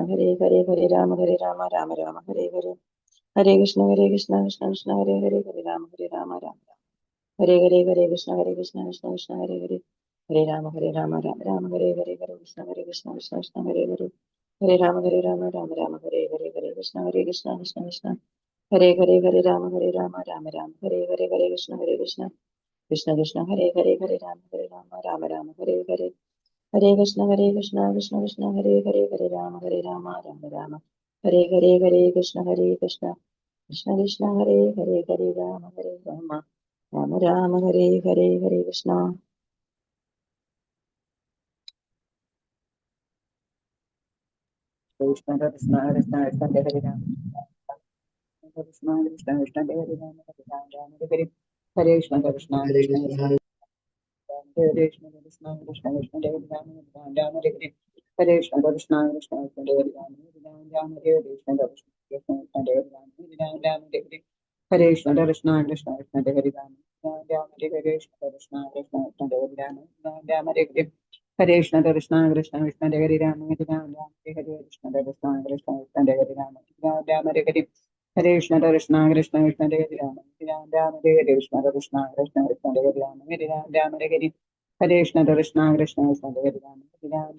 Hare Hare Hare Rama Rama Rama Hare Hare Hare Krishna Krishna Krishna Hare Hare Hare Rama Rama Hare Hare Hare Krishna Krishna Krishna Hare Hare Hare Rama Rama Rama Hare Hare Hare Krishna Krishna Krishna Hare Hare Hare Rama Rama Rama Hare Hare Hare Krishna Krishna Krishna Hare Hare Hare Rama Rama Hare Hare Hare Krishna Krishna Krishna Hare Hare Hare Rama Rama Hare Hare Hare Krishna Krishna Krishna Hare Hare Hare Rama Rama Hare Hare Hare Krishna Krishna Krishna Hare Hare Hare Rama Rama Rama Hare Hare Hare Krishna. Krishna Krishna Krishna Krishna Hare Rama Krishna Krishna Krishna Hare Rama Rama Hare Hare Krishna Krishna Krishna Hare Krishna Krishna Krishna Krishna Hare Rama Rama Hare Hare Krishna Krishna Krishna Krishna Hare Rama Rama Hare Krishna Krishna Krishna Hare Rama Rama Hare Hare Krishna Krishna Krishna Krishna Hare Rama Rama Hare Krishna Krishna Krishna Krishna Hare Rama Rama Hare Hare Krishna Krishna Krishna Krishna Hare Rama Rama Hare Krishna Krishna Krishna Krishna Hare Rama Rama Hare Hare Krishna Krishna Krishna Krishna Hare Rama Rama Hare Krishna Krishna Krishna Krishna Hare Rama Rama Hare Hare Krishna Krishna Krishna Krishna Hare Rama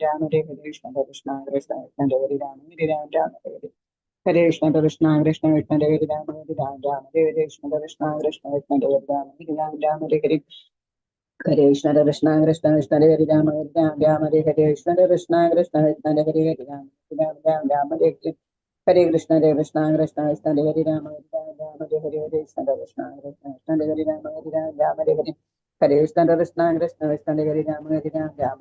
Rama Hare Krishna Krishna Krishna Krishna Hare Rama Rama Hare Krishna Krishna Krishna Krishna Hare Rama Rama Hare Krishna Krishna Krishna Krishna Hare Rama Rama Hare Hare Krishna Krishna Krishna Krishna Hare Rama Rama Hare Hare Krishna Krishna Krishna Krishna Hare Rama Rama Hare Hare Krishna Krishna Krishna Krishna Hare Rama Rama Hare Hare Krishna Krishna Krishna Krishna Hare Rama Rama Hare Hare Krishna Krishna Krishna Krishna Hare Rama Rama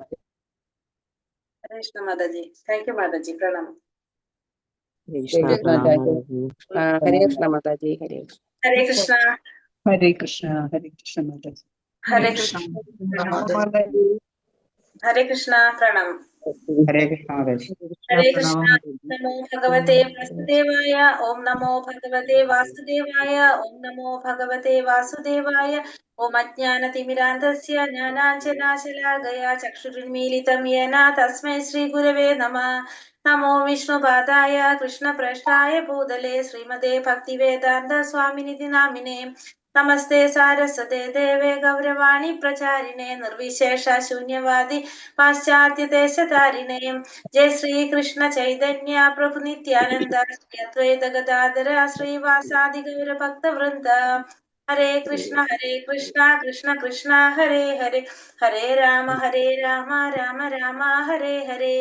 Hare Krishna Mataji. Thank you Mataji. പ്രണാമം. ഹരേ കൃഷ്ണ മാതാജി. ഹരേ കൃഷ്ണ. ഹരേ കൃഷ്ണ. ഹരേ കൃഷ്ണ ഹരേ കൃഷ്ണ മാതാജി. ഹരേ കൃഷ്ണ. ഹരേ കൃഷ്ണ. പ്രണാമം. ഹരേ കൃഷ്ണ മാതാജി. ഹരേ കൃഷ്ണ. നമോ ഭഗവതേ വാസുദേവായ. ഓം നമോ ഭഗവതേ വാസുദേവായ. ഓം നമോ ഭഗവതേ വാസുദേവായ. ഓം അജ്ഞാനതിമിരാന്ധസ്യ ജ്ഞാനാഞ്ജനാശലാകയ ചക്ഷുരുന്മീലിതം യേന തസ്മൈ ശ്രീ ഗുരവേ നമഃ. നമോ വിഷ്ണുപാദായ കൃഷ്ണപ്രേഷ്ഠായ ഭൂതലേ ശ്രീമതേ ഭക്തിവേദാന്ത സ്വാമിനിധി നാമിനേ. നമസ്തേ സാരസ്വതേ ദേവേ ഗൗരവാണി പ്രചാരിണേ നിർവിശേഷ ശൂന്യവാദി പാശ്ചാത്യദേശധാരിണേ. ജയ ശ്രീകൃഷ്ണ ചൈതന്യ പ്രഭു നിത്യാനന്ദ ശ്രീ അദ്വൈത ഗദാധര ശ്രീവാസാദി ഗൗര ഭക്തവൃന്ദ. ഹരേ കൃഷ്ണ കൃഷ്ണ കൃഷ്ണ ഹരേ ഹരേ ഹരേ രാമ രാമ രാമ ഹരേ ഹരേ.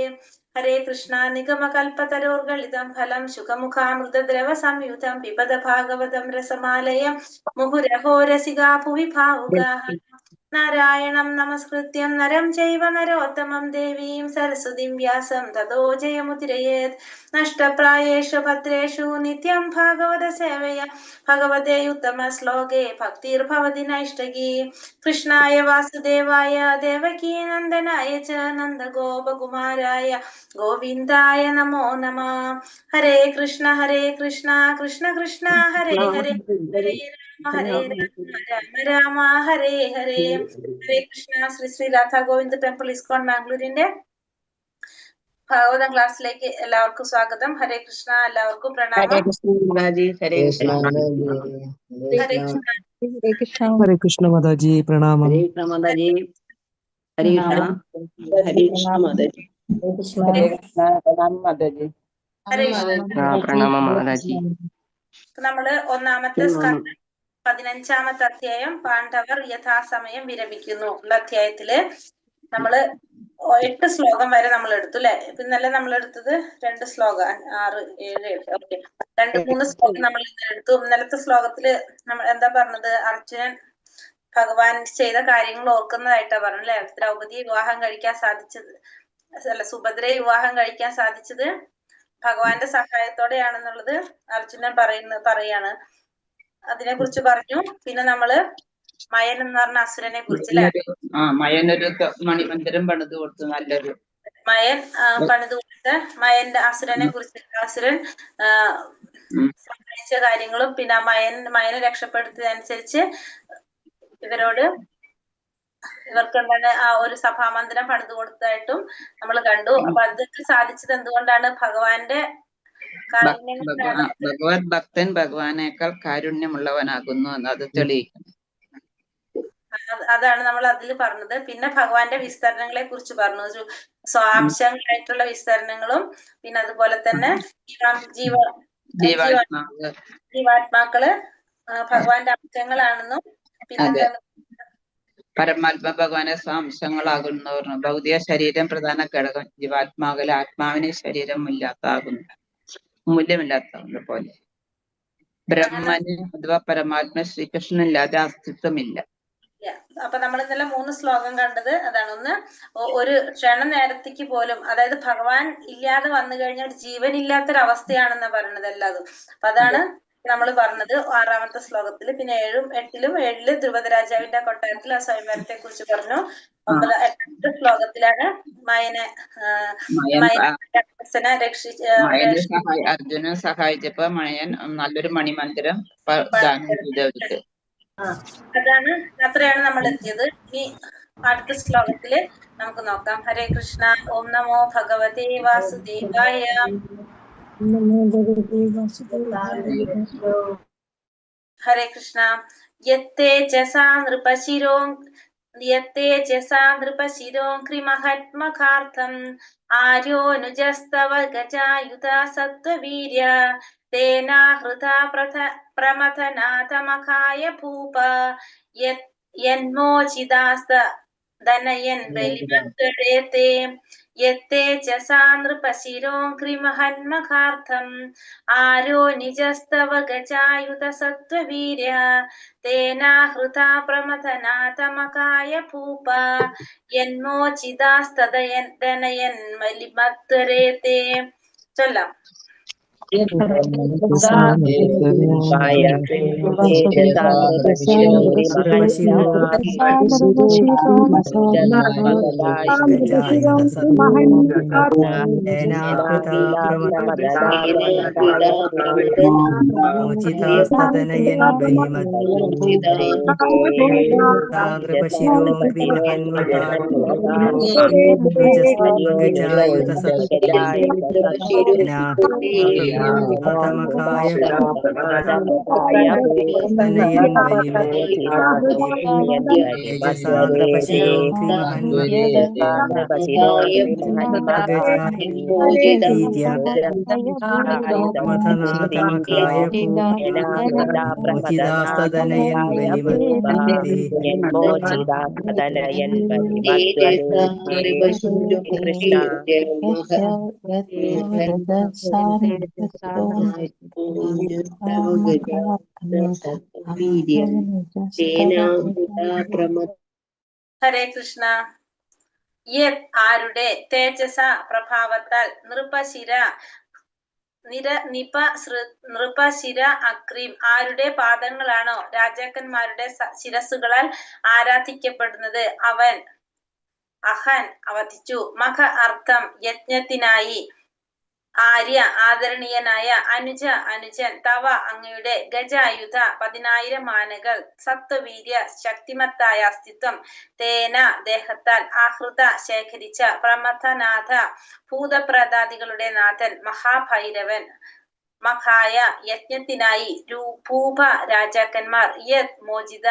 ഹരേ കൃഷ്ണ. നിഗമകൽപതരോർഗളിതം ഫലം ശുഖമുഖാമൃതദ്രവ സംയുതം പിബത ഭാഗവതം രസമാലയം മുഹുരഹോ രസികാ ഭുവി ഭാവുകാഃ. നാരായണം നമസ്കൃത്യം നരം ചൈവ നരോത്തമം ദേവീം സരസ്വതീം വ്യാസം തതോ ജയമുദിരയേത്. നഷ്ടപ്രായേഷു ഭദ്രേഷു നിത്യം ഭാഗവത സേവയ ഭഗവതേ ഉത്തമ ശ്ലോകേ ഭക്തിർഭവതി നൈഷ്ടകീ. കൃഷ്ണായ വാസുദേവായ ദേവകീ നന്ദനായ ച നന്ദഗോപകുമാരായ ഗോവിന്ദായ നമോ നമഃ. ഹരേ കൃഷ്ണ കൃഷ്ണ കൃഷ്ണ ഹരേ ഹരേ ഹരേ രാമ രാമ രാമ ഹരേ ഹരേ. ഹരേ കൃഷ്ണ. ശ്രീ ശ്രീ രാധാ ഗോവിന്ദ് ടെമ്പിൾ ഇസ്കോൺ ബാംഗ്ലൂരിന്റെ ഭാഗവതം ക്ലാസ്സിലേക്ക് എല്ലാവർക്കും സ്വാഗതം. ഹരേ കൃഷ്ണ. എല്ലാവർക്കും പ്രണാമം. ഹരേ കൃഷ്ണ മാതാജി. ഹരേ കൃഷ്ണ. ഹരേ കൃഷ്ണ. ഹരേ കൃഷ്ണ മാതാജി. പ്രണാമം. ഹരേ കൃഷ്ണ മാതാജി. ഹരേ കൃഷ്ണ. ഹരേ കൃഷ്ണ മാതാജി. ഹരേ കൃഷ്ണ പ്രണാമം മാതാജി. ഹരേ കൃഷ്ണ. പ്രണാമം മാതാജി. നമ്മള് ഒന്നാമത്തെ സ്കന്ധം 15-ാമത്തെ അധ്യായം പാണ്ഡവർ യഥാസമയം വിരമിക്കുന്നു ഉള്ള അധ്യായത്തില് നമ്മള് 8 ശ്ലോകം വരെ നമ്മൾ എടുത്തു അല്ലെ. ഇന്നലെ നമ്മൾ എടുത്തത് 2 ശ്ലോകം 6, 7, 8. ഓക്കെ, 2-3 ശ്ലോകം നമ്മൾ ഇന്നലെ എടുത്തു. ഇന്നലത്തെ ശ്ലോകത്തില് നമ്മൾ എന്താ പറഞ്ഞത്? അർജുനൻ ഭഗവാൻ ചെയ്ത കാര്യങ്ങൾ ഓർക്കുന്നതായിട്ടാ പറഞ്ഞു അല്ലെ. ദ്രൗപദിയെ വിവാഹം കഴിക്കാൻ സാധിച്ചത് അല്ല, സുഭദ്രയെ വിവാഹം കഴിക്കാൻ സാധിച്ചത് ഭഗവാന്റെ സഹായത്തോടെയാണെന്നുള്ളത് അർജുനൻ പറയാണ്. അതിനെ കുറിച്ച് പറഞ്ഞു. പിന്നെ നമ്മള് മയൻ എന്ന് പറഞ്ഞ അസുരനെ കുറിച്ച് അല്ലെ. മയനൊരു മണിമന്ദിരം പണിത് കൊടുത്തു. നല്ലൊരു മയൻ പണിത് കൊടുത്ത മയന്റെ അസുരനെ കുറിച്ച്, അസുരൻ സഹായിച്ച കാര്യങ്ങളും പിന്നെ മയനെ രക്ഷപ്പെടുത്തിയതനുസരിച്ച് ഇവരോട് ഇവർക്ക് എന്താണ് ആ ഒരു സഭാമന്ദിരം പണിതു കൊടുത്തതായിട്ടും നമ്മൾ കണ്ടു. അപ്പൊ അതൊക്കെ സാധിച്ചത് എന്തുകൊണ്ടാണ്? ഭഗവാന്റെ കാരുണ്യം കൊണ്ടാണ്. ഭഗവത് ഭക്തൻ ഭഗവാനേക്കാൾ കാരുണ്യമുള്ളവനാകുന്നു എന്ന് അത് തെളിയിക്കുന്നു. അതാണ് നമ്മൾ അതിൽ പറഞ്ഞത്. പിന്നെ ഭഗവാന്റെ വിസ്തരണങ്ങളെ കുറിച്ച് പറഞ്ഞു, സ്വാംശങ്ങളായിട്ടുള്ള വിസ്തരണങ്ങളും പിന്നെ അതുപോലെ തന്നെ ജീവാത്മാക്കള് ഭഗവാന്റെ അംശങ്ങളാണെന്നും പിന്നെ എന്താണ് പരമാത്മ ഭഗവാന്റെ സ്വാംശങ്ങളാകുന്നവർ ഭൗതിക ശരീരം പ്രധാന ഘടകം, ജീവാത്മാവിൽ ആത്മാവിന് ശരീരം മൂല്യമില്ലാത്ത പോലെ ബ്രഹ്മന് അഥവാ പരമാത്മ ശ്രീകൃഷ്ണനില്ലാതെ അസ്തിത്വമില്ല. അപ്പൊ നമ്മൾ ഇന്നലെ 3 ശ്ലോകം കണ്ടത് അതാണ്. ഒന്ന്, ഒരു ക്ഷണ നേരത്തേക്ക് പോലും, അതായത് ഭഗവാൻ ഇല്ലാതെ വന്നു കഴിഞ്ഞാൽ ജീവനില്ലാത്തൊരവസ്ഥയാണെന്നാ പറയണത് എല്ലാതും. അപ്പൊ അതാണ് നമ്മൾ പറഞ്ഞത് 6ാമത്തെ ശ്ലോകത്തില്. പിന്നെ 7ഉം 8ലും 7ല് ധ്രുപദ രാജാവിന്റെ കൊട്ടാരത്തിൽ ആ സ്വയംവരത്തെ കുറിച്ച് പറഞ്ഞു. 8ാമത്തെ ശ്ലോകത്തിലാണ് അർജുനനെ സഹായിച്ചപ്പോ മയൻ നല്ലൊരു മണിമന്ദിരം ദാനം ചെയ്തവർക്ക്. അത്രയാണ് നമ്മൾ എത്തിയത്. ഇനി അടുത്ത ശ്ലോകത്തില് നമുക്ക് നോക്കാം. ഹരേ കൃഷ്ണ. ഓം നമോ ഭഗവതേ വാസുദേവായ. ഹരേ കൃഷ്ണ. യത്തേജസാ നൃപശിരോംഘ്രിമഹത്മകാർത്ഥം ആര്യോനുജസ്തവ ഗജായുധ സത്വവീര്യ തേനാഹൃതാ പ്രമഥനാഥമഖായ ഭൂപ യന്മോചിതാസ്തനയൻ ബലിമത്വരേതേ യത്തേജസാ നൃപശിരോംഘ്രിമഹന്മകാർത്ഥം ആരോ നിജസ്തവ ഗജായുധ സത്വവീര്യ തേനാഹൃതാ പ്രമഥനാഥമഖായ ഭൂപ യന്മോചിതാസ്തനയൻ ബലിമത്വരേതേ. ചൊല്ലാം. ഹരേ കൃഷ്ണ. ആരുടെ തേജസ പ്രഭാവത്താൽ നൃപശിര അക്രീം ആരുടെ പാദങ്ങളാണോ രാജാക്കന്മാരുടെ ശിരസുകളാൽ ആരാധിക്കപ്പെടുന്നത് അവൻ അഹൻ അവധിച്ചു. മഖ അർത്ഥം യജ്ഞത്തിനായി, ആര്യ ആദരണീയനായ, അനുജൻ തവ അങ്ങയുടെ, ഗജായുധ 10,000 ആനകൾ, സത്വവീര്യ ശക്തിമത്തായ അസ്തിത്വം, തേന ദേഹത്താൽ, ആഹൃത ശേഖരിച്ച, പ്രമഥനാഥ ഭൂതപ്രേതാദികളുടെ നാഥൻ, മഹാഭൈരവൻ, മഖായ യജ്ഞത്തിനായി, ഭൂപ രാജാക്കന്മാർ, യത് മോചിത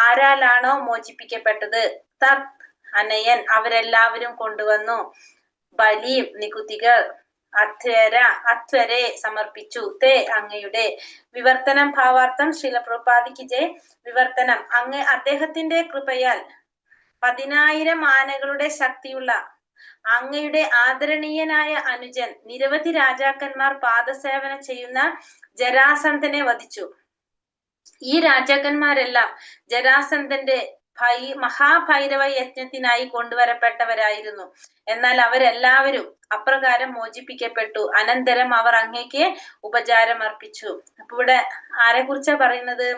ആരാലാണോ മോചിപ്പിക്കപ്പെട്ടത്, തത് അനയൻ അവരെല്ലാവരും കൊണ്ടുവന്നു, ബലി നികുതികൾ, അധ്വരെ സമർപ്പിച്ചു, തേ അങ്ങയുടെ. വിവർത്തനം ഭാവാർത്ഥം. ശ്രീല പ്രഭുപാദിക്ക് ജയ്. വിവർത്തനം. അങ്ങ് അദ്ദേഹത്തിന്റെ കൃപയാൽ 10,000 ആനകളുടെ ശക്തിയുള്ള അങ്ങയുടെ ആദരണീയനായ അനുജൻ നിരവധി രാജാക്കന്മാർ പാദസേവന ചെയ്യുന്ന ജരാസന്ധനെ വധിച്ചു. ഈ രാജാക്കന്മാരെല്ലാം ജരാസന്ധന്റെ മഹാഭൈരവ യജ്ഞത്തിനായി കൊണ്ടുവരപ്പെട്ടവരായിരുന്നു. എന്നാൽ അവരെല്ലാവരും അപ്രകാരം മോചിപ്പിക്കപ്പെട്ടു. അനന്തരം അവർ അങ്ങേക്ക് ഉപചാരം അർപ്പിച്ചു. അപ്പൊ ഇവിടെ ആരെ കുറിച്ചാ പറയുന്നത്?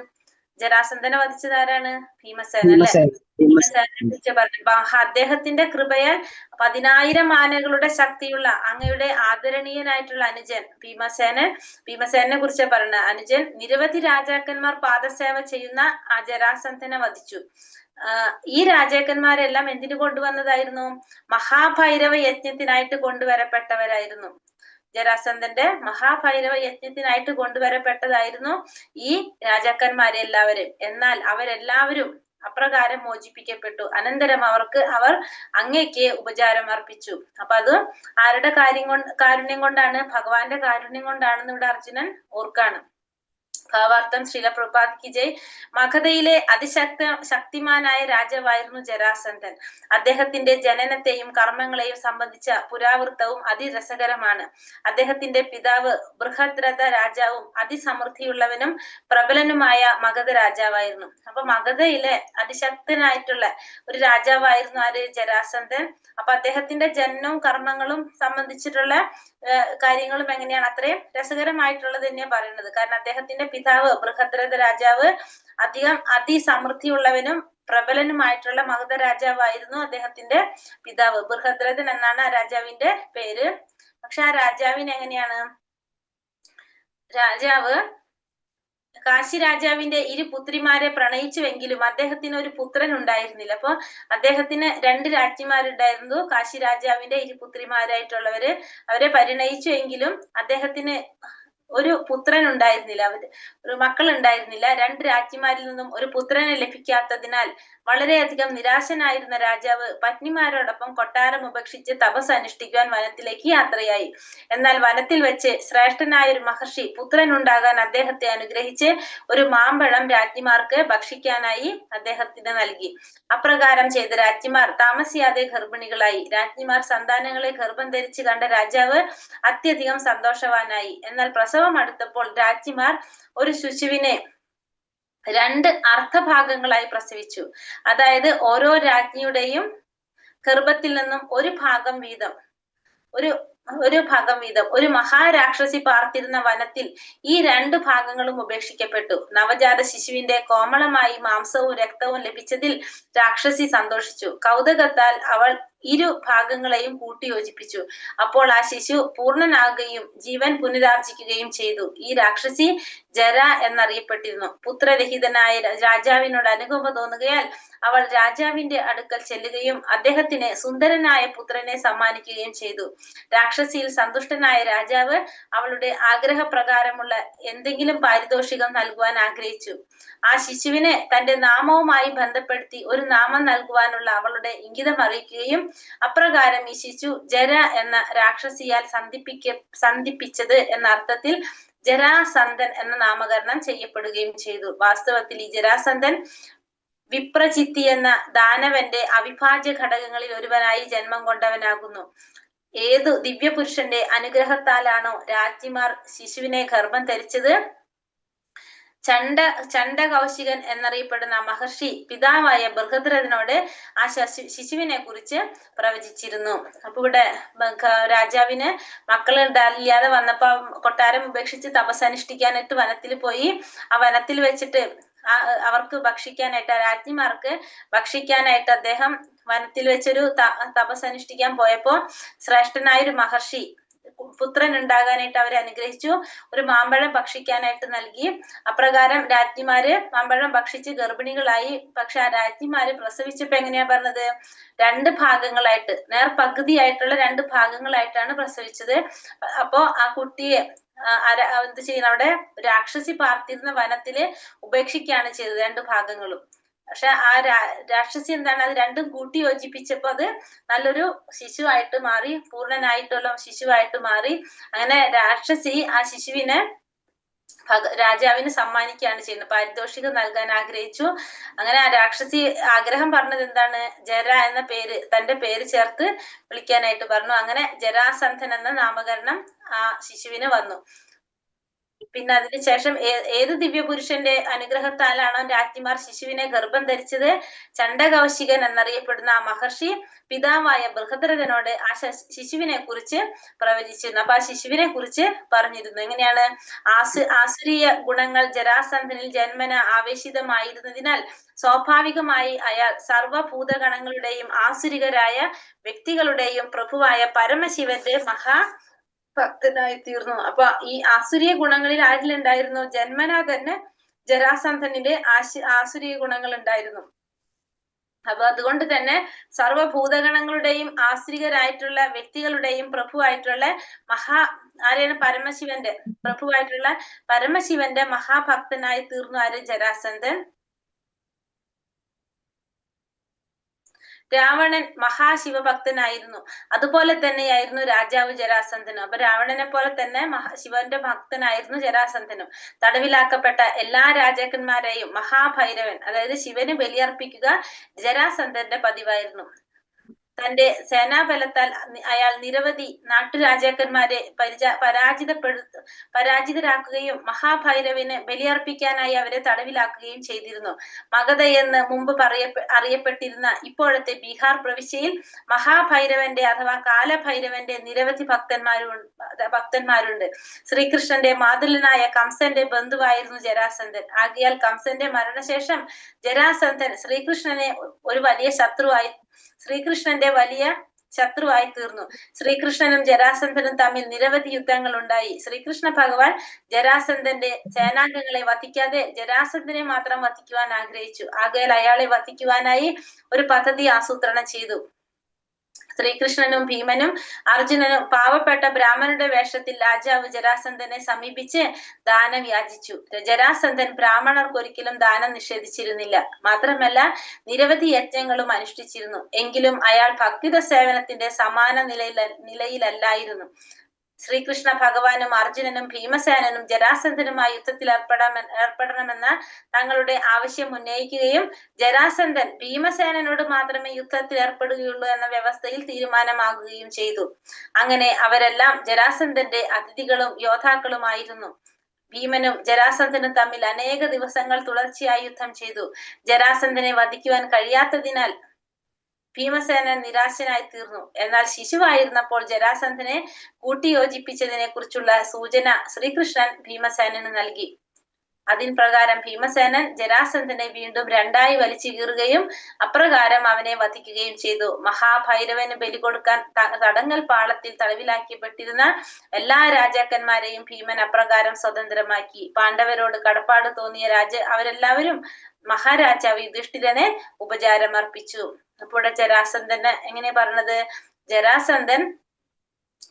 ജരാസന്ധനെ വധിച്ചത് ആരാണ്? ഭീമസേന അല്ലെ? ഭീമസേനെ കുറിച്ച് പറഞ്ഞു. അദ്ദേഹത്തിന്റെ കൃപയാൽ 10,000 ആനകളുടെ ശക്തിയുള്ള അങ്ങയുടെ ആദരണീയനായിട്ടുള്ള അനുജൻ ഭീമസേനെ കുറിച്ച് പറഞ്ഞ അനുജൻ നിരവധി രാജാക്കന്മാർ പാദസേവ ചെയ്യുന്ന ആ ജരാസന്ധനെ വധിച്ചു. ഈ രാജാക്കന്മാരെല്ലാം എന്തിനു കൊണ്ടുവന്നതായിരുന്നു? മഹാഭൈരവ യജ്ഞത്തിനായിട്ട് കൊണ്ടുവരപ്പെട്ടവരായിരുന്നു. ജരാസന്ധന്റെ മഹാഭൈരവ യജ്ഞത്തിനായിട്ട് കൊണ്ടുവരപ്പെട്ടതായിരുന്നു ഈ രാജാക്കന്മാരെല്ലാവരും. എന്നാൽ അവരെല്ലാവരും അപ്രകാരം മോചിപ്പിക്കപ്പെട്ടു. അനന്തരം അവർ അങ്ങയ്ക്ക് ഉപചാരം അർപ്പിച്ചു. അപ്പൊ അത് ആരുടെ കാരുണ്യം കൊണ്ടാണ്? ഭഗവാന്റെ കാരുണ്യം കൊണ്ടാണെന്ന് ഇവിടെ അർജുനൻ ഓർക്കാണ്. ഭാവാർത്ഥം ശ്രീല പ്രഭുപാദ് കി ജയ്. മഗധയിലെ ശക്തിമാനായ രാജാവായിരുന്നു ജരാസന്ധൻ. അദ്ദേഹത്തിന്റെ ജനനത്തെയും കർമ്മങ്ങളെയും സംബന്ധിച്ച പുരാവൃത്തവും അതിരസകരമാണ്. അദ്ദേഹത്തിന്റെ പിതാവ് ബൃഹദ്രഥ രാജാവും അതിസമൃദ്ധിയുള്ളവനും പ്രബലനുമായ മഗധ രാജാവായിരുന്നു. അപ്പൊ മഗധയിലെ അതിശക്തനായിട്ടുള്ള ഒരു രാജാവായിരുന്നു ആര്? ജരാസന്ധൻ. അപ്പൊ അദ്ദേഹത്തിന്റെ ജനനവും കർമ്മങ്ങളും സംബന്ധിച്ചിട്ടുള്ള കാര്യങ്ങളും എങ്ങനെയാണ്? അത്രയും രസകരമായിട്ടുള്ളത് തന്നെയാണ് പറയുന്നത്. കാരണം അദ്ദേഹത്തിന്റെ പിതാവ് ബൃഹദ്രഥ രാജാവ് അതിസമൃദ്ധിയുള്ളവനും പ്രബലനുമായിട്ടുള്ള മഗധ രാജാവായിരുന്നു അദ്ദേഹത്തിന്റെ പിതാവ്. ബൃഹദ്രഥൻ എന്നാണ് ആ രാജാവിന്റെ പേര്. പക്ഷെ ആ രാജാവിന് എങ്ങനെയാണ്? രാജാവ് കാശി രാജാവിന്റെ 2 പുത്രിമാരെ പ്രണയിച്ചുവെങ്കിലും അദ്ദേഹത്തിന് ഒരു പുത്രൻ ഉണ്ടായിരുന്നില്ല. അപ്പൊ അദ്ദേഹത്തിന് 2 രാജ്ഞിമാരുണ്ടായിരുന്നു. കാശി രാജാവിന്റെ 2 പുത്രിമാരായിട്ടുള്ളവര് അവരെ പരിണയിച്ചുവെങ്കിലും അദ്ദേഹത്തിന് ഒരു പുത്രൻ ഉണ്ടായിരുന്നില്ല, ഒരു മക്കൾ ഉണ്ടായിരുന്നില്ല. 2 രാജ്ഞിമാരിൽ നിന്നും ഒരു പുത്രനെ ലഭിക്കാത്തതിനാൽ വളരെയധികം നിരാശനായിരുന്ന രാജാവ് പത്നിമാരോടൊപ്പം കൊട്ടാരം ഉപേക്ഷിച്ച് തപസ് അനുഷ്ഠിക്കുവാൻ വനത്തിലേക്ക് യാത്രയായി. എന്നാൽ വനത്തിൽ വെച്ച് ശ്രേഷ്ഠനായ ഒരു മഹർഷി പുത്രൻ ഉണ്ടാകാൻ അദ്ദേഹത്തെ അനുഗ്രഹിച്ച് ഒരു മാമ്പഴം രാജ്ഞിമാർക്ക് ഭക്ഷിക്കാനായി അദ്ദേഹത്തിന് നൽകി. അപ്രകാരം ചെയ്ത രാജ്ഞിമാർ താമസിയാതെ ഗർഭിണികളായി. രാജ്ഞിമാർ സന്താനങ്ങളെ ഗർഭം ധരിച്ച് കണ്ട രാജാവ് അത്യധികം സന്തോഷവാനായി. എന്നാൽ പ്രസവം അടുത്തപ്പോൾ രാജ്ഞിമാർ ഒരു ശിശുവിനെ 2 അർദ്ധഭാഗങ്ങളായി പ്രസവിച്ചു. അതായത് ഓരോ രാജ്ഞിയുടെയും ഗർഭത്തിൽ നിന്നും ഒരു ഭാഗം വീതം ഒരു മഹാരാക്ഷസി പാർത്തിരുന്ന വനത്തിൽ ഈ 2 ഭാഗങ്ങളും ഉപേക്ഷിക്കപ്പെട്ടു. നവജാത ശിശുവിന്റെ കോമളമായി മാംസവും രക്തവും ലഭിച്ചതിൽ രാക്ഷസി സന്തോഷിച്ചു. കൗതുകത്താൽ അവൾ 2 ഭാഗങ്ങളെയും കൂട്ടിയോജിപ്പിച്ചു. അപ്പോൾ ആ ശിശു പൂർണ്ണനാകുകയും ജീവൻ പുനരാർജിക്കുകയും ചെയ്തു. ഈ രാക്ഷസി ജര എന്നറിയപ്പെട്ടിരുന്നു. പുത്രരഹിതനായ രാജാവിനോട് അനുകമ്പ തോന്നുകയാൽ അവൾ രാജാവിന്റെ അടുക്കൽ ചെല്ലുകയും അദ്ദേഹത്തിന് സുന്ദരനായ പുത്രനെ സമ്മാനിക്കുകയും ചെയ്തു. രാക്ഷസിയിൽ സന്തുഷ്ടനായ രാജാവ് അവളുടെ ആഗ്രഹപ്രകാരമുള്ള എന്തെങ്കിലും പാരിതോഷികം നൽകുവാൻ ആഗ്രഹിച്ചു. ആ ശിശുവിനെ തന്റെ നാമവുമായി ബന്ധപ്പെടുത്തി ഒരു നാമം നൽകുവാനുള്ള അവളുടെ ഇംഗിതം അറിയിക്കുകയും അപ്രകാരം ഈ ശിശു ജര എന്ന രാക്ഷസിയാൽ സന്ധിപ്പിച്ചത് എന്ന അർത്ഥത്തിൽ ജരാസന്ധൻ എന്ന നാമകരണം ചെയ്യപ്പെടുകയും ചെയ്തു. വാസ്തവത്തിൽ ഈ ജരാസന്ധൻ വിപ്രചിത്തി എന്ന ദാനവന്റെ അവിഭാജ്യ ഘടകങ്ങളിൽ ഒരുവനായി ജന്മം കൊണ്ടവനാകുന്നു. ഏതു ദിവ്യപുരുഷന്റെ അനുഗ്രഹത്താലാണോ രാജ്ഞിമാർ ശിശുവിനെ ഗർഭം ധരിച്ചത്, ചണ്ഡകൗശികൻ എന്നറിയപ്പെടുന്ന മഹർഷി പിതാവായ ബൃഹദ്രഥനോട് ആ ശിശുവിനെ കുറിച്ച് പ്രവചിച്ചിരുന്നു. അപ്പൊ ഇവിടെ രാജാവിന് മക്കളില്ലാതെ വന്നപ്പോ കൊട്ടാരം ഉപേക്ഷിച്ച് തപസ്സനുഷ്ഠിക്കാനായിട്ട് വനത്തിൽ പോയി. ആ വനത്തിൽ വെച്ചിട്ട് അവർക്ക് ഭക്ഷിക്കാനായിട്ട്, രാജ്ഞിമാർക്ക് ഭക്ഷിക്കാനായിട്ട് അദ്ദേഹം വനത്തിൽ വെച്ചൊരു തപസ്സനുഷ്ഠിക്കാൻ പോയപ്പോ ശ്രേഷ്ഠനായൊരു മഹർഷി പുത്രൻ ഉണ്ടാകാനായിട്ട് അവരെ അനുഗ്രഹിച്ചു. ഒരു മാമ്പഴം ഭക്ഷിക്കാനായിട്ട് നൽകി. അപ്രകാരം രാജ്ഞിമാര് മാമ്പഴം ഭക്ഷിച്ച് ഗർഭിണികളായി. പക്ഷെ ആ രാജ്ഞിമാര് പ്രസവിച്ചപ്പോ എങ്ങനെയാ പറഞ്ഞത്? 2 ഭാഗങ്ങളായിട്ട്, നേർപകുതിയായിട്ടുള്ള 2 ഭാഗങ്ങളായിട്ടാണ് പ്രസവിച്ചത്. അപ്പോ ആ കുട്ടിയെ എന്ത് ചെയ്യുന്ന, അവിടെ രാക്ഷസി പാർത്തിരുന്ന വനത്തില് ഉപേക്ഷിക്കുകയാണ് ചെയ്തത് 2 ഭാഗങ്ങളും. പക്ഷെ ആ രാക്ഷസി എന്താണ്, അത് 2ഉം കൂട്ടി യോജിപ്പിച്ചപ്പോ അത് നല്ലൊരു ശിശുവായിട്ട് മാറി, പൂർണ്ണനായിട്ടുള്ള ശിശുവായിട്ട് മാറി. അങ്ങനെ രാക്ഷസി ആ ശിശുവിനെ രാജാവിന് സമ്മാനിക്കുകയാണ് ചെയ്യുന്നത്, പാരിതോഷികം നൽകാൻ ആഗ്രഹിച്ചു. അങ്ങനെ ആ രാക്ഷസി ആഗ്രഹം പറഞ്ഞത് എന്താണ്? ജര എന്ന പേര്, തന്റെ പേര് ചേർത്ത് വിളിക്കാനായിട്ട് പറഞ്ഞു. അങ്ങനെ ജരാസന്ധൻ എന്ന നാമകരണം ആ ശിശുവിന് വന്നു. പിന്നെ അതിനുശേഷം ഏത് ദിവ്യപുരുഷന്റെ അനുഗ്രഹത്താലാണോ രാജ്ഞിമാർ ശിശുവിനെ ഗർഭം ധരിച്ചത്, ചണ്ഡകൗശികൻ എന്നറിയപ്പെടുന്ന ആ മഹർഷി പിതാവായ ബൃഹദ്രഥനോട് ആ ശിശുവിനെ കുറിച്ച് പ്രവചിച്ചിരുന്നു. അപ്പൊ ആ ശിശുവിനെ കുറിച്ച് പറഞ്ഞിരുന്നു. എങ്ങനെയാണ്? ആസുരീയ ഗുണങ്ങൾ ജരാസന്ധനിൽ ജന്മന ആവേശിതമായിരുന്നതിനാൽ സ്വാഭാവികമായി അയാൾ സർവഭൂതഗണങ്ങളുടെയും ആസുരികരായ വ്യക്തികളുടെയും പ്രഭുവായ പരമശിവന്റെ ഭക്തനായി തീർന്നു. അപ്പൊ ഈ ആസുരീയ ഗുണങ്ങളിൽ ആരിലുണ്ടായിരുന്നു? ജന്മനാ തന്നെ ജരാസന്ധനില് ആസുരീയ ഗുണങ്ങൾ ഉണ്ടായിരുന്നു. അപ്പൊ അതുകൊണ്ട് തന്നെ സർവഭൂതഗണങ്ങളുടെയും ആശ്രിതരായിട്ടുള്ള വ്യക്തികളുടെയും പ്രഭുവായിട്ടുള്ള ആരെയാണ്? പരമശിവന്റെ പ്രഭുവായിട്ടുള്ള പരമശിവന്റെ മഹാഭക്തനായി തീർന്നു ആര്? ജരാസന്ധൻ. രാവണൻ മഹാശിവഭക്തനായിരുന്നു. അതുപോലെ തന്നെയായിരുന്നു രാജാവ് ജരാസന്ധനും. അപ്പൊ രാവണനെ പോലെ തന്നെ ശിവന്റെ ഭക്തനായിരുന്നു ജരാസന്ധനും. തടവിലാക്കപ്പെട്ട എല്ലാ രാജാക്കന്മാരെയും മഹാഭൈരവൻ, അതായത് ശിവന് ബലിയർപ്പിക്കുക ജരാസന്ധന്റെ പതിവായിരുന്നു. തന്റെ സേനാബലത്താൽ അയാൾ നിരവധി നാട്ടുരാജാക്കന്മാരെ പരാജിതരാക്കുകയും മഹാഭൈരവന് ബലിയർപ്പിക്കാനായി അവരെ തടവിലാക്കുകയും ചെയ്തിരുന്നു. മഗധ എന്ന് മുമ്പ് അറിയപ്പെട്ടിരുന്ന ഇപ്പോഴത്തെ ബീഹാർ പ്രവിശ്യയിൽ മഹാഭൈരവന്റെ അഥവാ കാലഭൈരവന്റെ നിരവധി ഭക്തന്മാരുണ്ട്. ശ്രീകൃഷ്ണന്റെ മാതുലനായ കംസന്റെ ബന്ധുവായിരുന്നു ജരാസന്ധൻ. ആകയാൽ കംസന്റെ മരണശേഷം ജരാസന്ധൻ ശ്രീകൃഷ്ണന്റെ വലിയ ശത്രുവായി തീർന്നു. ശ്രീകൃഷ്ണനും ജരാസന്ധനും തമ്മിൽ നിരവധി യുദ്ധങ്ങൾ ഉണ്ടായി. ശ്രീകൃഷ്ണ ഭഗവാൻ ജരാസന്ധന്റെ സേനാംഗങ്ങളെ വധിക്കാതെ ജരാസന്ധനെ മാത്രം വധിക്കുവാൻ ആഗ്രഹിച്ചു. ആകയാൽ അയാളെ വധിക്കുവാനായി ഒരു പദ്ധതി ആസൂത്രണം ചെയ്തു. ശ്രീകൃഷ്ണനും ഭീമനും അർജുനനും പാവപ്പെട്ട ബ്രാഹ്മണന്റെ വേഷത്തിൽ രാജാവ് ജരാസന്ധനെ സമീപിച്ച് ദാനം യാചിച്ചു. ജരാസന്ധൻ ബ്രാഹ്മണർക്കൊരിക്കലും ദാനം നിഷേധിച്ചിരുന്നില്ല. മാത്രമല്ല നിരവധി യജ്ഞങ്ങളും അനുഷ്ഠിച്ചിരുന്നു. എങ്കിലും അയാൾ ഭക്തിത സേവനത്തിന്റെ സമാന നിലയിലല്ലായിരുന്നു. ശ്രീകൃഷ്ണ ഭഗവാനും അർജുനനും ഭീമസേനനും ജരാസന്ധനുമായി യുദ്ധത്തിൽ ഏർപ്പെടണമെന്ന തങ്ങളുടെ ആവശ്യം ഉന്നയിക്കുകയും ജരാസന്ധൻ ഭീമസേനനോട് മാത്രമേ യുദ്ധത്തിൽ ഏർപ്പെടുകയുള്ളൂ എന്ന വ്യവസ്ഥയിൽ തീരുമാനമാകുകയും ചെയ്തു. അങ്ങനെ അവരെല്ലാം ജരാസന്ധന്റെ അതിഥികളും യോദ്ധാക്കളുമായിരുന്നു. ഭീമനും ജരാസന്ധനും തമ്മിൽ അനേക ദിവസങ്ങൾ തുടർച്ചയായി യുദ്ധം ചെയ്തു. ജരാസന്ധനെ വധിക്കുവാൻ കഴിയാത്തതിനാൽ ഭീമസേനൻ നിരാശനായി തീർന്നു. എന്നാൽ ശിശുവായിരുന്നപ്പോൾ ജരാസന്ധനെ കൂട്ടിയോജിപ്പിച്ചതിനെ കുറിച്ചുള്ള സൂചന ശ്രീകൃഷ്ണൻ ഭീമസേനന് നൽകി. അതിൻ പ്രകാരം ഭീമസേനൻ ജരാസന്ധനെ വീണ്ടും രണ്ടായി വലിച്ചു കീറുകയും അപ്രകാരം അവനെ വധിക്കുകയും ചെയ്തു. മഹാഭൈരവന് ബലി കൊടുക്കാൻ തടങ്ങൽ പാളത്തിൽ തടവിലാക്കപ്പെട്ടിരുന്ന എല്ലാ രാജാക്കന്മാരെയും ഭീമൻ അപ്രകാരം സ്വതന്ത്രമാക്കി. പാണ്ഡവരോട് കടപ്പാട് തോന്നിയ അവരെല്ലാവരും മഹാരാജാവ് യുധിഷ്ഠിരനെ ഉപചാരം അർപ്പിച്ചു. അപ്പോൾ ജരാസന്ധന് എങ്ങനെ പറഞ്ഞത്? ജരാസന്ധൻ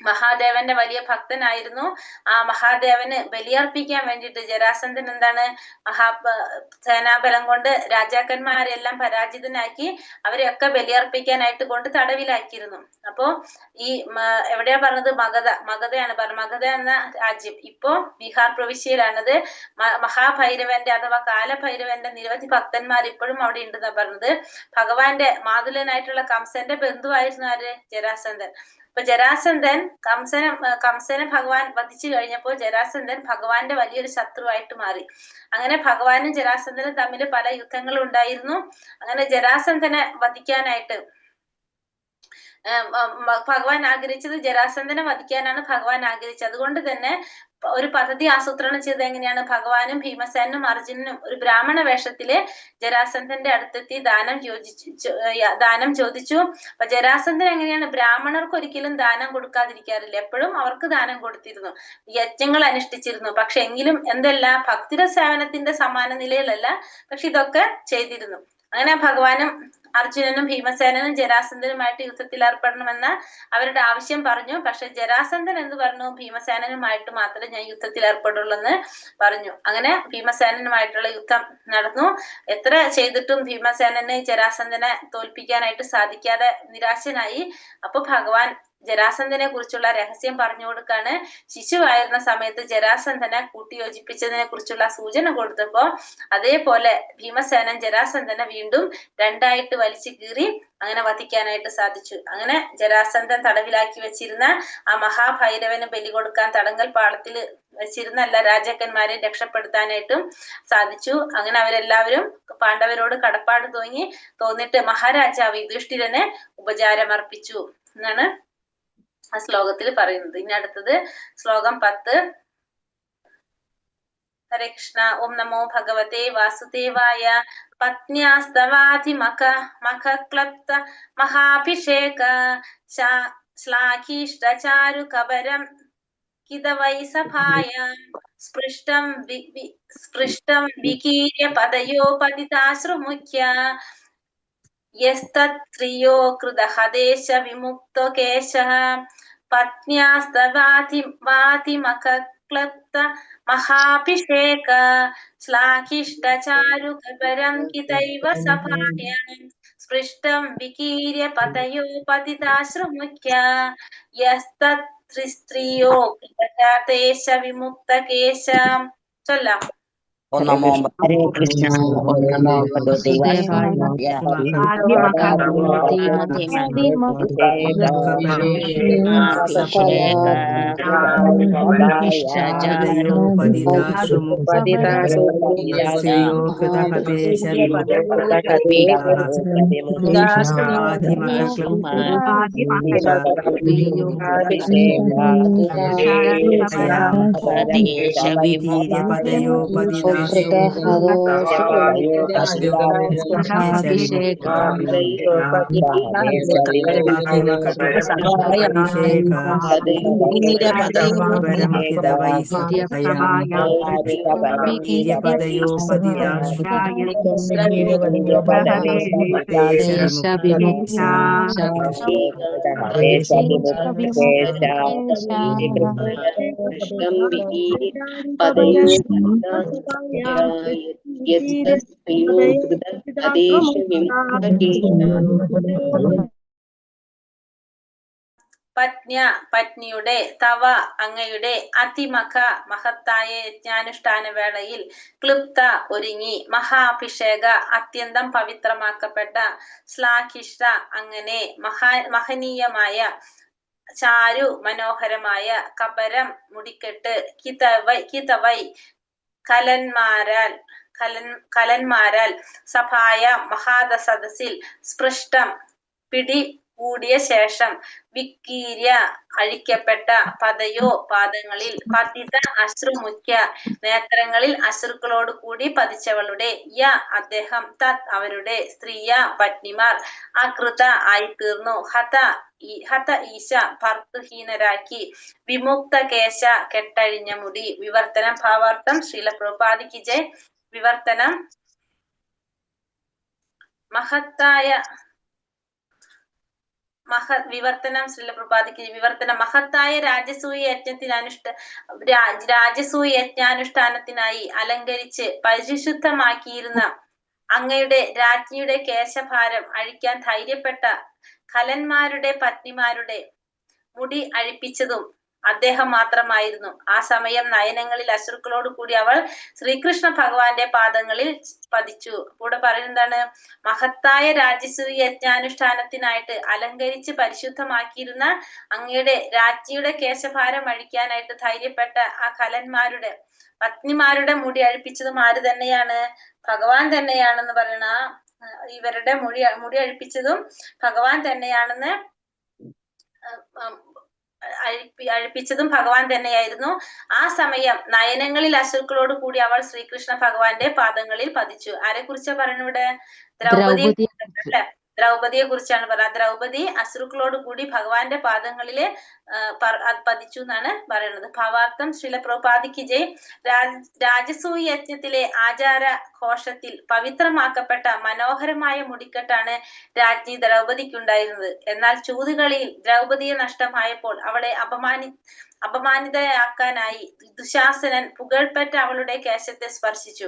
മഹാദേവന്റെ വലിയ ഭക്തനായിരുന്നു. ആ മഹാദേവന് ബലിയർപ്പിക്കാൻ വേണ്ടിയിട്ട് ജരാസന്ധൻ എന്താണ് സേനാബലം കൊണ്ട് രാജാക്കന്മാരെല്ലാം പരാജിതനാക്കി അവരെയൊക്കെ ബലിയർപ്പിക്കാനായിട്ട് കൊണ്ട് തടവിലാക്കിയിരുന്നു. അപ്പോ ഈ എവിടെയാ പറഞ്ഞത്? മഗധയാണ് പറഞ്ഞത്. മഗധ എന്ന രാജ്യം ഇപ്പോ ബീഹാർ പ്രവിശ്യയിലാണത്. മഹാഭൈരവന്റെ അഥവാ കാലഭൈരവന്റെ നിരവധി ഭക്തന്മാർ ഇപ്പോഴും അവിടെ ഉണ്ടെന്നാ പറഞ്ഞത്. ഭഗവാന്റെ മാതുലനായിട്ടുള്ള കംസന്റെ ബന്ധുവായിരുന്നു ആര്? ജരാസന്ധൻ. അപ്പൊ ജരാസന്ധൻ കംസനെ ഭഗവാൻ വധിച്ചു കഴിഞ്ഞപ്പോൾ ജരാസന്ധൻ ഭഗവാന്റെ വലിയൊരു ശത്രുവായിട്ട് മാറി. അങ്ങനെ ഭഗവാനും ജരാസന്ധനും തമ്മിൽ പല യുദ്ധങ്ങളും ഉണ്ടായിരുന്നു. അങ്ങനെ ജരാസന്ധനെ വധിക്കാനായിട്ട് ഭഗവാൻ ആഗ്രഹിച്ചത് ജരാസന്ധനെ വധിക്കാനാണ് ഭഗവാൻ ആഗ്രഹിച്ചത്. അതുകൊണ്ട് തന്നെ ഒരു പദ്ധതി ആസൂത്രണം ചെയ്ത് എങ്ങനെയാണ്? ഭഗവാനും ഭീമസേനും അർജുനനും ഒരു ബ്രാഹ്മണ വേഷത്തില് ജരാസന്ധന്റെ അടുത്തെത്തി ദാനം ചോദിച്ചു. അപ്പൊ ജരാസന്ധൻ എങ്ങനെയാണ്? ബ്രാഹ്മണർക്ക് ഒരിക്കലും ദാനം കൊടുക്കാതിരിക്കാറില്ല. എപ്പോഴും അവർക്ക് ദാനം കൊടുത്തിരുന്നു, യജ്ഞങ്ങൾ അനുഷ്ഠിച്ചിരുന്നു. പക്ഷെ എങ്കിലും എന്തല്ല, ഭക്തിര സേവനത്തിന്റെ സമാന നിലയിലല്ല, പക്ഷെ ഇതൊക്കെ ചെയ്തിരുന്നു. അങ്ങനെ ഭഗവാനും അർജുനനും ഭീമസേനനും ജരാസന്ധനുമായിട്ട് യുദ്ധത്തിൽ ഏർപ്പെടണമെന്ന അവരുടെ ആവശ്യം പറഞ്ഞു. പക്ഷെ ജരാസന്ധൻ എന്ന് പറഞ്ഞു? ഭീമസേനനുമായിട്ട് മാത്രമേ ഞാൻ യുദ്ധത്തിൽ ഏർപ്പെടുള്ളൂ എന്ന് പറഞ്ഞു. അങ്ങനെ ഭീമസേനനുമായിട്ടുള്ള യുദ്ധം നടന്നു. എത്ര ചെയ്തിട്ടും ഭീമസേനന് ജരാസന്ധനെ തോൽപ്പിക്കാനായിട്ട് സാധിക്കാതെ നിരാശനായി. അപ്പൊ ഭഗവാൻ ജരാസന്ധനെ കുറിച്ചുള്ള രഹസ്യം പറഞ്ഞു കൊടുക്കാണ്. ശിശുവായിരുന്ന സമയത്ത് ജരാസന്ധനെ കൂട്ടിയോജിപ്പിച്ചതിനെ കുറിച്ചുള്ള സൂചന കൊടുത്തപ്പോ അതേപോലെ ഭീമസേനൻ ജരാസന്ധനെ വീണ്ടും രണ്ടായിട്ട് വലിച്ചു കീറി അങ്ങനെ വധിക്കാനായിട്ട് സാധിച്ചു. അങ്ങനെ ജരാസന്ധൻ തടവിലാക്കി വെച്ചിരുന്ന ആ മഹാഭൈരവന് ബലി കൊടുക്കാൻ തടങ്കൽ പാളത്തിൽ വെച്ചിരുന്ന എല്ലാ രാജാക്കന്മാരെ രക്ഷപ്പെടുത്താനായിട്ടും സാധിച്ചു. അങ്ങനെ അവരെല്ലാവരും പാണ്ഡവരോട് കടപ്പാട് തോന്നിട്ട് മഹാരാജാവ് യുധിഷ്ഠിരനെ ഉപചാരമർപ്പിച്ചു എന്നാണ് ആ ശ്ലോകത്തിൽ പറയുന്നത്. ഇനി അടുത്തത് ശ്ലോകം 10. ഹരേ കൃഷ്ണ. ഓം നമോ ഭഗവതേ വാസുദേവായ. പത്ന്യാസ്തവാധിമഖ മഹാഭിഷേക ശ്ലാഘിഷ്ടചാരു കബരം കിതവൈ സഭായ സ്പൃഷ്ടം വികീര്യ പദയോ പതിതാശ്രുമുഖ്യ യസ്തത്രിയോ കൃതഹദേശ വിമുക്തോ കേശഃ പത്ന്യാസ്തവാധിമഖ മഹാഭിഷേക ശ്ലാഘിഷ്ടചാരു കബരം കിതൈവ സഭായ സ്പൃഷ്ടം വികീര്യ പതയോ പതിതാശ്രുമുഖ്യ യസ്തത്രിസ്ത്രിയോ കൃതഹദേശ വിമുക്ത കേശ. ചൊല്ലാം. ഓം നമോ ഹരേ കൃഷ്ണ. ഓം നമോ ഭഗവതേ പത്നിയുടെ തവ അങ്ങയുടെ അതിമഖ മഹത്തായ യജ്ഞാനുഷ്ഠാന വേളയിൽ ക്ലുപ്ത ഒരുങ്ങി മഹാഭിഷേക അത്യന്തം പവിത്രമാക്കപ്പെട്ട ശ്ലാഘിഷ്ട അങ്ങനെ മഹനീയമായ ചാരു മനോഹരമായ കബരം മുടിക്കെട്ട് കിതവൈ കലന്മാരാൽ സഭായ മഹാദസദസിൽ സ്പൃഷ്ടം പിടി കൂടിയ ശേഷം വിക്കീര്യ അഴിക്കപ്പെട്ട പതയോ പാദങ്ങളിൽ പതിത അശ്രുമുഖ്യ നേത്രങ്ങളിൽ അശ്രുക്കളോട് കൂടി പതിച്ചവളുടെ അദ്ദേഹം തത് അവരുടെ സ്ത്രീയ പത്നിമാർ അകൃത ആയിത്തീർന്നു ഹത ഈശ ഭർത്തുഹീനരാക്കി വിമുക്ത കേശ കെട്ടഴിഞ്ഞ മുടി. വിവർത്തനം ഭാവാർത്ഥം ശ്രീല പ്രഭുപാദിക്ക് ജയ്. വിവർത്തനം മഹത്തായ രാജസൂയ യജ്ഞാനുഷ്ഠാനത്തിനായി അലങ്കരിച്ച് പരിശുദ്ധമാക്കിയിരുന്ന അങ്ങയുടെ രാജ്ഞിയുടെ കേശഭാരം അഴിക്കാൻ ധൈര്യപ്പെട്ട ഖലന്മാരുടെ പത്നിമാരുടെ മുടി അഴിപ്പിച്ചതും അദ്ദേഹം മാത്രമായിരുന്നു. ആ സമയം നയനങ്ങളിൽ അശ്രുക്കളോട് കൂടി അവൾ ശ്രീകൃഷ്ണ ഭഗവാന്റെ പാദങ്ങളിൽ പതിച്ചു. കൂടെ പറയുന്നതാണ്, മഹത്തായ രാജസൂയ യജ്ഞാനുഷ്ഠാനത്തിനായിട്ട് അലങ്കരിച്ച് പരിശുദ്ധമാക്കിയിരുന്ന അങ്ങയുടെ രാജ്ഞിയുടെ കേശഭാരം അഴിക്കാനായിട്ട് ധൈര്യപ്പെട്ട ആ ഖലന്മാരുടെ പത്നിമാരുടെ മുടി അഴിപ്പിച്ചതും ആര് തന്നെയാണ്? ഭഗവാൻ തന്നെയാണെന്ന് പറയണ. ഇവരുടെ മുടി അഴിപ്പിച്ചതും ഭഗവാൻ തന്നെയാണെന്ന് അഴിപ്പിച്ചതും ഭഗവാൻ തന്നെയായിരുന്നു. ആ സമയം നയനങ്ങളിൽ അശ്രുക്കളോട് കൂടി അവൾ ശ്രീകൃഷ്ണ ഭഗവാന്റെ പാദങ്ങളിൽ പതിച്ചു. ആരെ കുറിച്ചാ പറയുന്നത് ഇവിടെ? ദ്രൗപതിയെ കുറിച്ചാണ് പറയുന്നത്. ദ്രൗപദി അശ്രുക്കളോട് കൂടി ഭഗവാന്റെ പാദങ്ങളില് പതിച്ചു എന്നാണ് പറയുന്നത്. ഭാവാർത്ഥം ശ്രീല പ്രഭുപാദിക്ക് ജയ്. രാജസൂയ യജ്ഞത്തിലെ ആചാര ഘോഷത്തിൽ പവിത്രമാക്കപ്പെട്ട മനോഹരമായ മുടിക്കെട്ടാണ് രാജ്ഞി ദ്രൗപദിക്കുണ്ടായിരുന്നത്. എന്നാൽ ചൂതുകളിയിൽ ദ്രൗപദിയെ നഷ്ടമായപ്പോൾ അവളെ അപമാനിതയാക്കാനായി ദുശാസനൻ പുകഴ്പെറ്റ അവളുടെ കേശത്തെ സ്പർശിച്ചു.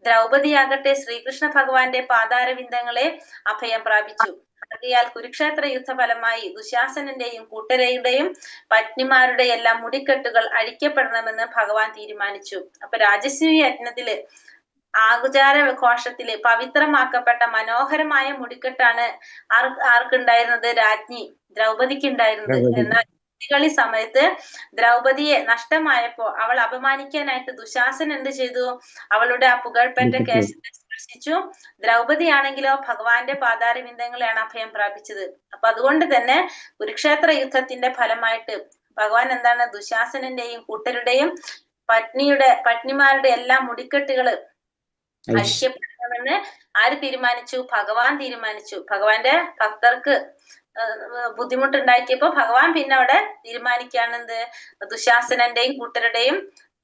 ദ്രൗപദിയാകട്ടെ ശ്രീകൃഷ്ണ ഭഗവാന്റെ പാതാരവിന്ദങ്ങളെ അഭയം പ്രാപിച്ചു. ആകയാൽ കുരുക്ഷേത്ര യുദ്ധഫലമായി ദുശാസനന്റെയും കൂട്ടരെയുടെയും പത്നിമാരുടെ എല്ലാം മുടിക്കെട്ടുകൾ അഴിക്കപ്പെടണമെന്ന് ഭഗവാൻ തീരുമാനിച്ചു. അപ്പൊ രാജസൂയ യജ്ഞത്തില് ആചാര ഘോഷത്തില് പവിത്രമാക്കപ്പെട്ട മനോഹരമായ മുടിക്കെട്ടാണ് ആർക്കുണ്ടായിരുന്നത്? രാജ്ഞി ദ്രൗപദിക്ക് ഉണ്ടായിരുന്നത്. എന്നാൽ കളി സമയത്ത് ദ്രൗപദിയെ നഷ്ടമായപ്പോ അവൾ അപമാനിക്കാനായിട്ട് ദുശാസൻ എന്ത് ചെയ്തു? അവളുടെ ആ പുകഴ്പെറ്റ കേശത്തെ സ്പർശിച്ചു. ദ്രൗപദിയാണെങ്കിലോ ഭഗവാന്റെ പാതാരവിന്ദങ്ങളെയാണ് അഭയം പ്രാപിച്ചത്. അപ്പൊ അതുകൊണ്ട് തന്നെ കുരുക്ഷേത്ര യുദ്ധത്തിന്റെ ഫലമായിട്ട് ഭഗവാൻ എന്താണ്? ദുശാസനന്റെയും കൂട്ടരുടെയും പത്നിമാരുടെ എല്ലാ മുടിക്കെട്ടുകള് അഴിക്കപ്പെടണമെന്ന് ആര് തീരുമാനിച്ചു? ഭഗവാൻ തീരുമാനിച്ചു. ഭഗവാന്റെ ഭക്തർക്ക് ബുദ്ധിമുട്ടുണ്ടാക്കിയപ്പോ ഭഗവാൻ പിന്നെ അവിടെ തീരുമാനിക്കുകയാണെന്ത്? ദുശാസനന്റെയും കൂട്ടരുടെയും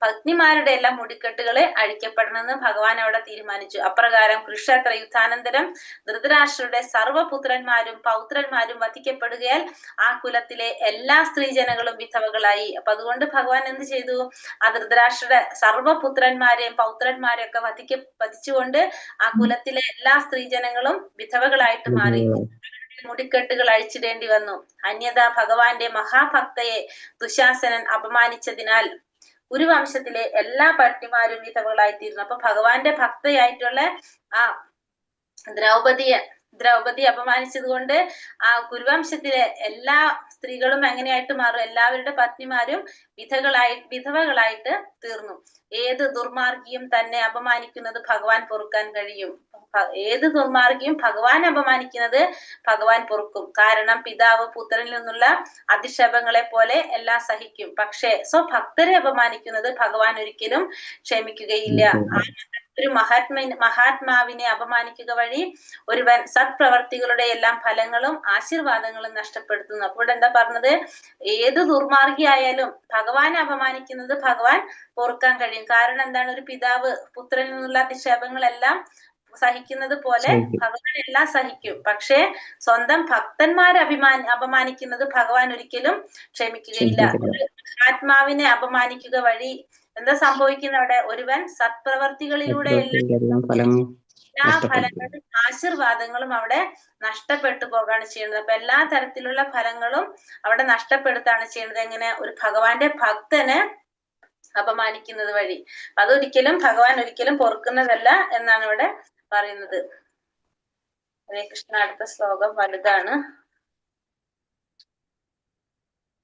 പത്നിമാരുടെ എല്ലാം മുടിക്കെട്ടുകള് അഴിക്കപ്പെടണമെന്ന് ഭഗവാൻ അവിടെ തീരുമാനിച്ചു. അപ്രകാരം കുരുക്ഷേത്ര യുദ്ധാനന്തരം ധൃതരാഷ്ട്രരുടെ സർവ്വപുത്രന്മാരും പൗത്രന്മാരും വധിക്കപ്പെടുകയാൽ ആ കുലത്തിലെ എല്ലാ സ്ത്രീജനങ്ങളും വിധവകളായി. അപ്പൊ അതുകൊണ്ട് ഭഗവാൻ എന്ത് ചെയ്തു? ആ ധൃതരാഷ്ട്രരുടെ സർവ്വപുത്രന്മാരെയും പൗത്രന്മാരെയും ഒക്കെ വധിച്ചുകൊണ്ട് ആ കുലത്തിലെ എല്ലാ സ്ത്രീജനങ്ങളും വിധവകളായിട്ട് മാറി. മുടിക്കെട്ടുകൾ അഴിച്ചിടേണ്ടി വന്നു. അന്യഥാ ഭഗവാന്റെ മഹാഭക്തയെ ദുശാസനൻ അപമാനിച്ചതിനാൽ കുരുവംശത്തിലെ എല്ലാ പത്നിമാരും വിധവകളായി തീർന്നു. അപ്പൊ ഭഗവാന്റെ ഭക്തയായിട്ടുള്ള ആ ദ്രൗപദി അപമാനിച്ചത് കൊണ്ട് ആ കുരുവംശത്തിലെ എല്ലാ സ്ത്രീകളും എങ്ങനെയായിട്ട് മാറും? എല്ലാവരുടെ പത്നിമാരും വിധവകളായിട്ട് തീർന്നു. ഏത് ദുർമാർഗിയും തന്നെ അപമാനിക്കുന്നത് ഭഗവാൻ പൊറുക്കാൻ കഴിയും. ഏത് ദുർമാർഗിയും ഭഗവാൻ അപമാനിക്കുന്നത് ഭഗവാൻ പൊറുക്കും. കാരണം പിതാവ് പുത്രനിൽ നിന്നുള്ള അധിക്ഷേപങ്ങളെ പോലെ എല്ലാം സഹിക്കും. പക്ഷേ സ്വഭക്തരെ അപമാനിക്കുന്നത് ഭഗവാൻ ഒരിക്കലും ക്ഷമിക്കുകയില്ല. ഒരു മഹാത്മാവിനെ അപമാനിക്കുക വഴി ഒരുവൻ സത്പ്രവർത്തികളുടെ എല്ലാം ഫലങ്ങളും ആശീർവാദങ്ങളും നഷ്ടപ്പെടുത്തുന്നു. അപ്പോൾ എന്താ പറഞ്ഞത്? ഏത് ദുർമാർഗിയായാലും ഭഗവാനെ അപമാനിക്കുന്നത് ഭഗവാൻ പൊറുക്കാൻ കഴിയും. കാരണം എന്താണ്? ഒരു പിതാവ് പുത്രനിൽ നിന്നുള്ള അധിക്ഷേപങ്ങളെല്ലാം സഹിക്കുന്നത് പോലെ ഭഗവാൻ എല്ലാം സഹിക്കും. പക്ഷെ സ്വന്തം ഭക്തന്മാരെ അപമാനിക്കുന്നത് ഭഗവാൻ ഒരിക്കലും ക്ഷമിക്കുകയില്ല. ആത്മാവിനെ അപമാനിക്കുക വഴി എന്താ സംഭവിക്കുന്ന? അവിടെ ഒരുവൻ സത്പ്രവർത്തികളിലൂടെ എല്ലാ ഫലങ്ങളും ആശീർവാദങ്ങളും അവിടെ നഷ്ടപ്പെട്ടു പോവുകയാണ് ചെയ്യുന്നത്. അപ്പൊ എല്ലാ തരത്തിലുള്ള ഫലങ്ങളും അവിടെ നഷ്ടപ്പെടുത്താണ് ചെയ്യുന്നത്. എങ്ങനെ? ഒരു ഭഗവാന്റെ ഭക്തനെ അപമാനിക്കുന്നത് വഴി. അതൊരിക്കലും ഭഗവാൻ ഒരിക്കലും പൊറുക്കുന്നതല്ല എന്നാണ് ഇവിടെ പറയുന്നത്. ഹരേ കൃഷ്ണ. അടുത്ത ശ്ലോകം വലുതാണ്.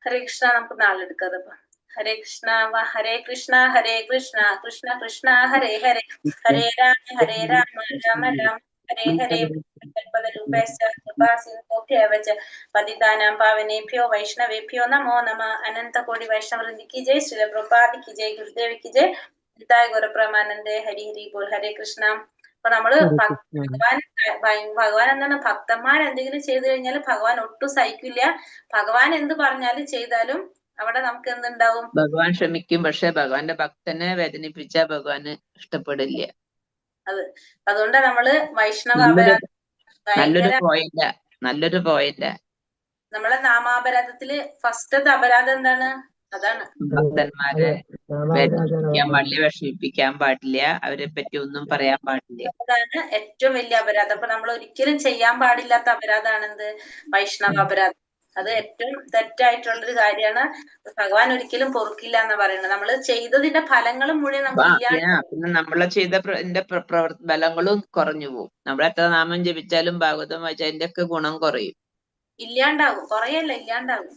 ഹരേ കൃഷ്ണ. നമുക്ക് നാളെ എടുക്കാം. അപ്പൊ ഹരേ കൃഷ്ണ ഹരേ കൃഷ്ണ കൃഷ്ണ കൃഷ്ണ ഹരേ ഹരേ ഹരേ രാമ രാമ രാമ ഹരേ ഹരേ പതിതാനാം പാവനേഭ്യോ വൈഷ്ണവേഭ്യോ നമോ നമ. അനന്തകോടി വൈഷ്ണവൃന്ദിക്ക് ജയ്. ശ്രീല പ്രഭുപാദിക്ക് ജയ്. ഗുരുദേവിക്ക് ജയ്. ഗീതായ ഗുരുപ്രമാനന്ദേ. ഹരി ഹരി ബോൾ. ഹരേ കൃഷ്ണ. അപ്പൊ നമ്മള് ഭഗവാൻ എന്താണ്? ഭക്തന്മാർ എന്തെങ്കിലും ചെയ്തു കഴിഞ്ഞാൽ ഭഗവാൻ ഒട്ടും സഹിക്കില്ല. ഭഗവാൻ എന്ത് പറഞ്ഞാലും ചെയ്താലും അവിടെ നമുക്ക് എന്തുണ്ടാവും? ഭഗവാൻ ക്ഷമിക്കും. പക്ഷെ ഭഗവാന്റെ ഭക്തനെ വേദനിപ്പിച്ച ഭഗവാന് ഇഷ്ടപ്പെടില്ല. അത് അതുകൊണ്ട് നമ്മള് വൈഷ്ണവ നല്ലൊരു പോയിന്റ്. നമ്മളെ നാമാപരാധത്തില് ഫസ്റ്റത്തെ അപരാധം എന്താണ്? അതാണ് ഭക്തന്മാരെ വേദനിപ്പിക്കാൻ പാടില്ല, വിഷമിപ്പിക്കാൻ പാടില്ല, അവരെ പറ്റി ഒന്നും പറയാൻ പാടില്ല. അതാണ് ഏറ്റവും വലിയ അപരാധം. അപ്പൊ നമ്മൾ ഒരിക്കലും ചെയ്യാൻ പാടില്ലാത്ത അപരാധമാണ് എന്ത്? വൈഷ്ണവ അപരാധം. അത് ഏറ്റവും തെറ്റായിട്ടുള്ളൊരു കാര്യമാണ്. ഭഗവാൻ ഒരിക്കലും പൊറുക്കില്ല എന്ന് പറയുന്നത്. നമ്മൾ ചെയ്തതിന്റെ ഫലങ്ങളും മുഴുവൻ നമുക്ക് പിന്നെ നമ്മളെ ചെയ്ത ഫലങ്ങളും കുറഞ്ഞു പോകും. നമ്മൾ എത്ര നാമം ജപിച്ചാലും ഭാഗവതം വായിച്ചാൽ അതിന്റെ ഒക്കെ ഗുണം കുറയും. ഇല്ലാണ്ടാകും. കുറയല്ല, ഇല്ലാണ്ടാകും.